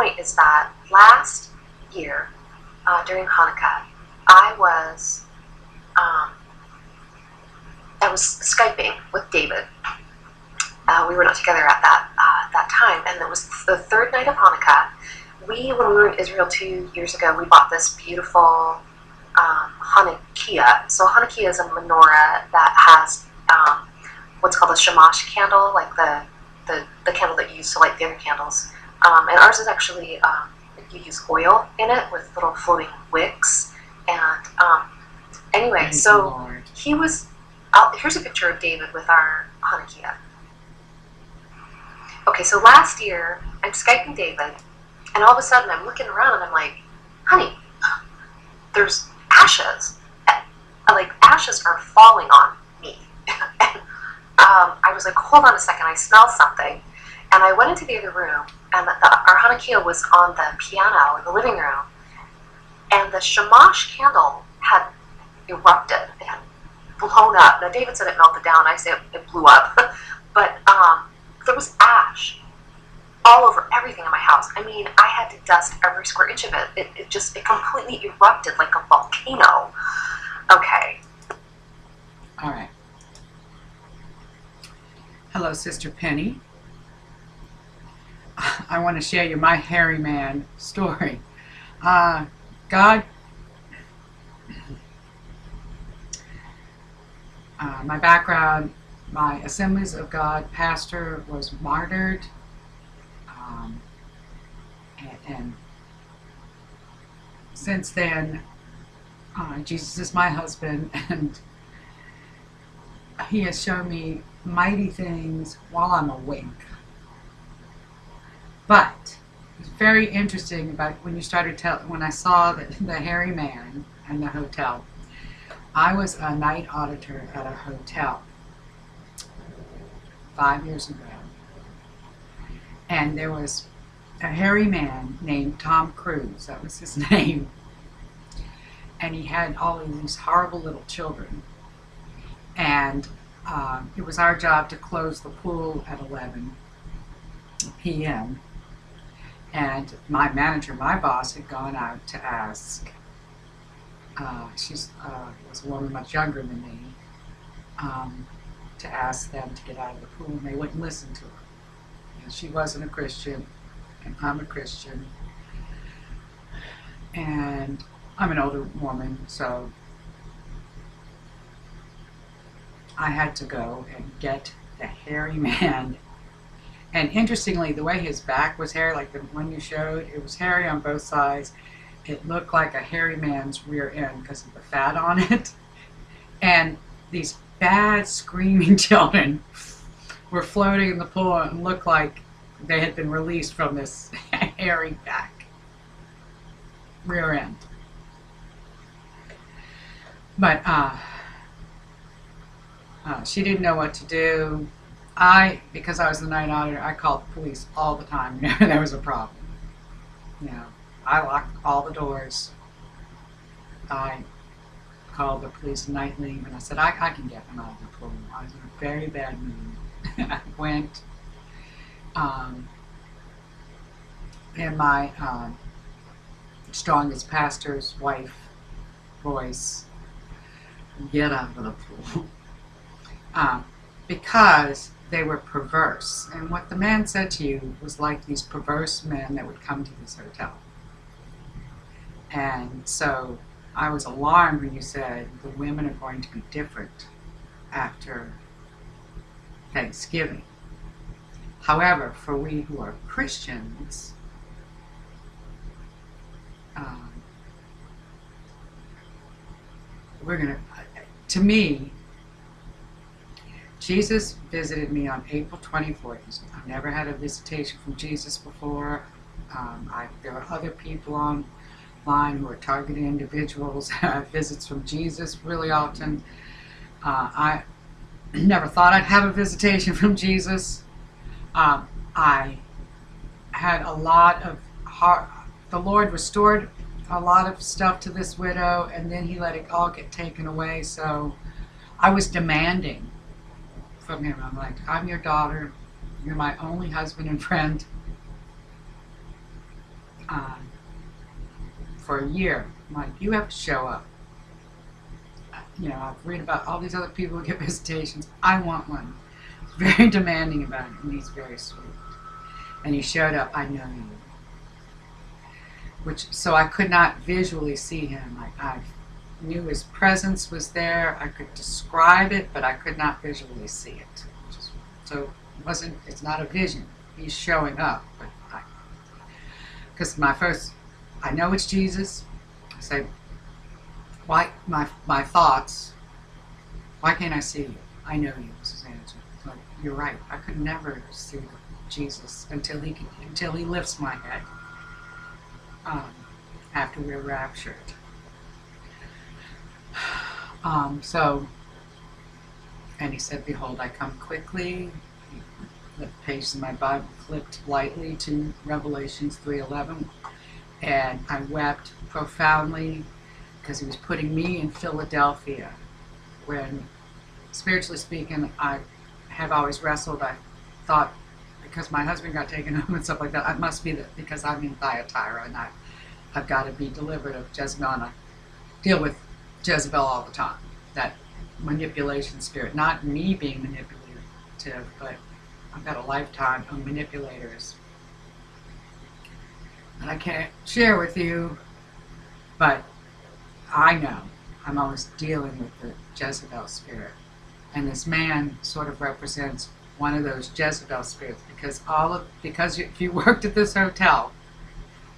point is that last year during Hanukkah, I was um, Skyping with David. We were not together at that time, and it was the third night of Hanukkah. When we were in Israel 2 years ago, we bought this beautiful Hanukkah. So Hanukkah is a menorah that has what's called a shamash candle, like the candle that you use to light the other candles. And ours is actually you use oil in it with little floating wicks. And anyway, so he was. Here's a picture of David with our Hanukkah. Okay, so last year I'm Skyping David, and all of a sudden I'm looking around and I'm like, honey, there's ashes. Like ashes are falling on me. And I was like, hold on a second, I smell something. And I went into the other room, and our Hanukkah was on the piano in the living room, and the shamash candle had erupted. It had blown up. Now, David said it melted down. I say it blew up. But there was ash all over everything in my house. I mean, I had to dust every square inch of it. It completely erupted like a volcano. Okay. All right. Hello, Sister Penny. I want to share you my hairy man story. God, my background, my Assemblies of God pastor was martyred, and since then, Jesus is my husband, and he has shown me mighty things while I'm awake. But it's very interesting about when you started when I saw the hairy man in the hotel. I was a night auditor at a hotel 5 years ago, and there was a hairy man named Tom Cruise. That was his name, and he had all of these horrible little children, and it was our job to close the pool at 11 p.m. And my manager, my boss, had gone out to ask, she was a woman much younger than me, to ask them to get out of the pool, and they wouldn't listen to her. And she wasn't a Christian, and I'm a Christian, and I'm an older woman, so I had to go and get the hairy man. And interestingly, the way his back was hairy, like the one you showed, it was hairy on both sides. It looked like a hairy man's rear end because of the fat on it. And these bad screaming children were floating in the pool and looked like they had been released from this hairy back rear end. But she didn't know what to do. Because I was the night auditor, I called the police all the time whenever there was a problem. You know, I locked all the doors. I called the police nightly, and I said, I can get them out of the pool. I was in a very bad mood. I went, in my strongest pastor's wife voice, get out of the pool. Because they were perverse. And what the man said to you was like these perverse men that would come to this hotel. And so I was alarmed when you said the women are going to be different after Thanksgiving. However, for we who are Christians, to me, Jesus visited me on April 24th. I've never had a visitation from Jesus before. There are other people online who are targeted individuals who have visits from Jesus really often. I never thought I'd have a visitation from Jesus. I had a lot of the Lord restored a lot of stuff to this widow, and then he let it all get taken away. So I was demanding from him. I'm like, I'm your daughter. You're my only husband and friend. for a year. I'm like, you have to show up. You know, I've read about all these other people who get visitations. I want one. Very demanding about it, and he's very sweet. And he showed up. I know you. So I could not visually see him. I knew his presence was there. I could describe it, but I could not visually see it. So it's not a vision. He's showing up. Because I know it's Jesus. I say, why, my thoughts, why can't I see you? I know you, was his answer. So you're right. I could never see Jesus until he lifts my head. After we're raptured. And he said, behold, I come quickly. The pages of my Bible flipped lightly to Revelations 3:11, and I wept profoundly because he was putting me in Philadelphia, when, spiritually speaking, I have always wrestled. I thought, because my husband got taken home and stuff like that, it must be that because I'm in Thyatira and I've got to be delivered of Jezebel, and I deal with Jezebel all the time. That manipulation spirit, not me being manipulative, but I've got a lifetime of manipulators that I can't share with you, but I know I'm always dealing with the Jezebel spirit. And this man sort of represents one of those Jezebel spirits, because if you worked at this hotel,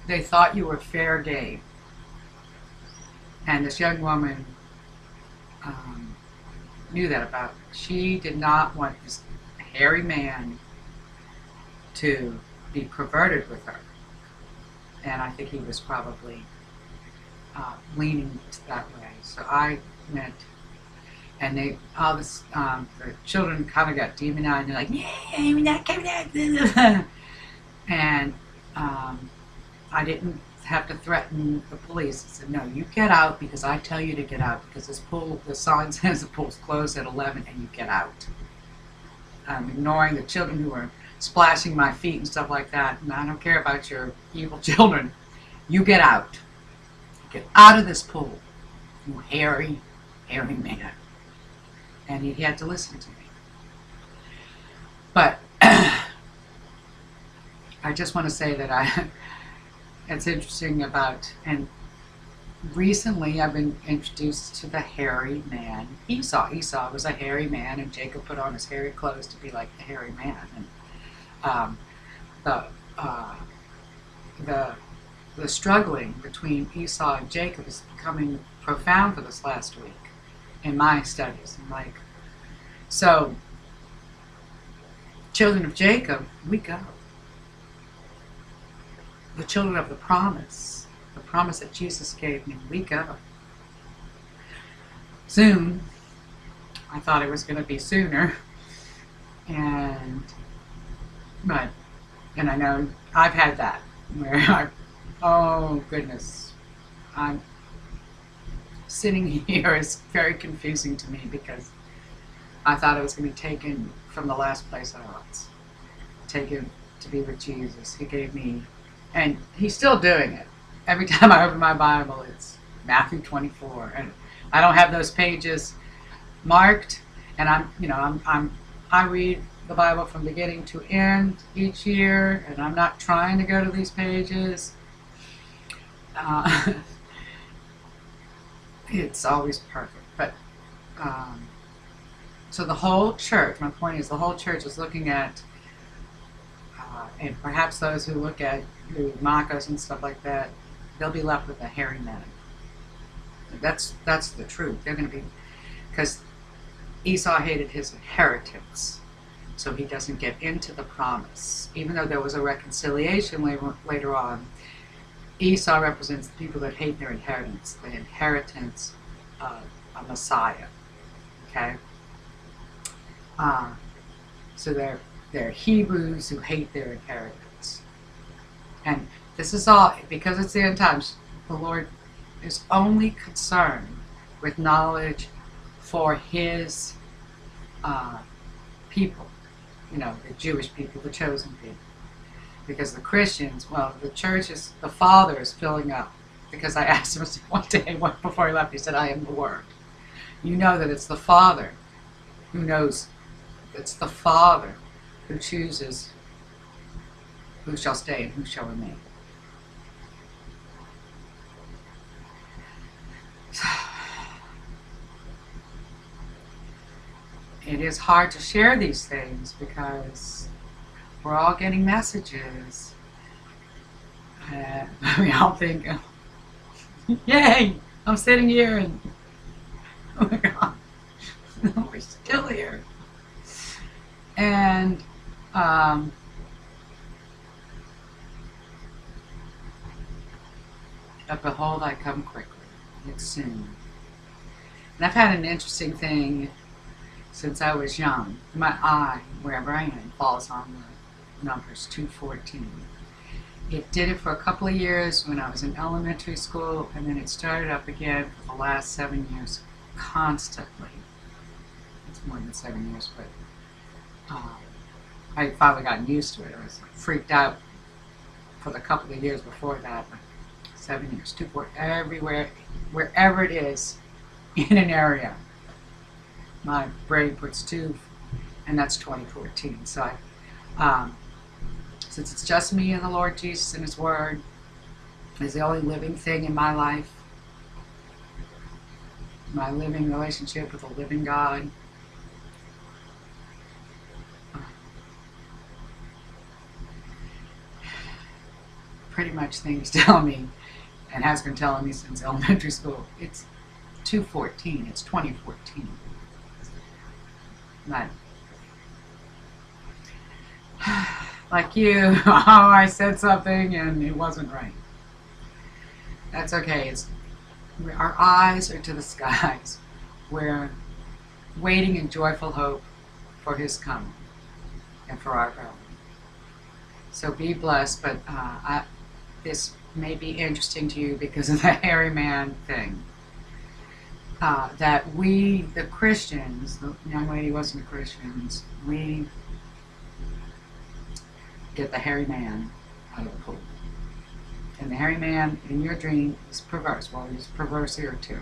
they thought you were fair game. And this young woman knew that about her. She did not want this hairy man to be perverted with her. And I think he was probably leaning that way. So I went, and the children kind of got demonized, and they're like, yeah, we're not coming out. And I didn't have to threaten the police. I said, no, you get out because I tell you to get out, because this pool, the sign says the pool's closed at 11 and you get out. I'm ignoring the children who are splashing my feet and stuff like that, and I don't care about your evil children. You get out. Get out of this pool, you hairy man. And he had to listen to me. But I just want to say that it's interesting and recently I've been introduced to the hairy man, Esau. Esau was a hairy man, and Jacob put on his hairy clothes to be like the hairy man. And the struggling between Esau and Jacob is becoming profound for this last week in my studies. And so, children of Jacob, we go. The children of the promise that Jesus gave me, we go. Soon, I thought it was going to be sooner, and I know I've had that, where oh goodness, I'm sitting here is very confusing to me, because I thought I was going to be taken from the last place I was, taken to be with Jesus. He gave me, and he's still doing it. Every time I open my Bible, it's Matthew 24, and I don't have those pages marked, and I read the Bible from beginning to end each year, and I'm not trying to go to these pages. It's always perfect, but so the whole church, my point is, the whole church is looking at, and perhaps those who mock us and stuff like that, they'll be left with a hairy man. That's the truth. They're going to be, because Esau hated his inheritance, so he doesn't get into the promise. Even though there was a reconciliation later on, Esau represents the people that hate their inheritance, the inheritance of a Messiah. Okay? So they're Hebrews who hate their inheritance. And this is all, because it's the end times, the Lord is only concerned with knowledge for his people, the Jewish people, the chosen people. Because the Christians, well, the church is, the Father is filling up. Because I asked him one day before he left, he said, I am the Word. You know that it's the Father who knows. It's the Father who chooses who shall stay and who shall remain. It is hard to share these things because we're all getting messages. And we all think, yay, I'm sitting here and, oh my God, we're still here. And but behold, I come quickly. It's soon. And I've had an interesting thing since I was young. My eye, wherever I am, falls on the numbers 214. It did it for a couple of years when I was in elementary school, and then it started up again for the last 7 years, constantly. It's more than 7 years, but I finally gotten used to it. I was freaked out for the couple of years before that. 7 years, 2-4, everywhere, wherever it is in an area, my brain puts 2, and that's 2014. So since it's just me and the Lord Jesus and His Word is the only living thing in my life, my living relationship with the living God, pretty much things tell me, and has been telling me since elementary school, it's 214, it's 2014. But like you, oh, I said something and it wasn't right. That's okay. Our eyes are to the skies. We're waiting in joyful hope for His coming and for our going. So be blessed, but this may be interesting to you because of the hairy man thing. That we, the Christians, the young lady wasn't a Christian, we get the hairy man out of the pool. And the hairy man in your dream is perverse. Well, he's perverse here too.